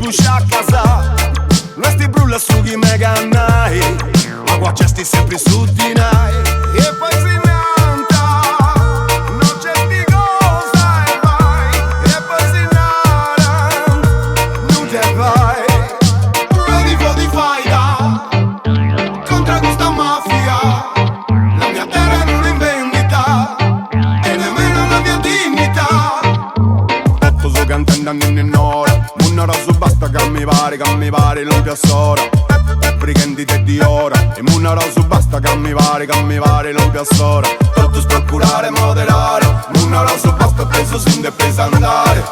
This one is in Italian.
brucia a casa. Noi sti brulla su chi me cannai, ma qua c'è sti sempre su di nai. E poi si nanta, non c'è sti cosa e vai. E poi si nara, non te vai. Ready for the fight, contra questa mafia. La mia terra non è in vendita, e nemmeno la mia dignità. Tutto so cantando in ora, un'ora su basta che mi pare, non ti assora. Brighendi di ora, e un'ora su basta che mi pare, non ti assora. Tutto spacculare, moderare, un'ora su basta preso sin de presa andare.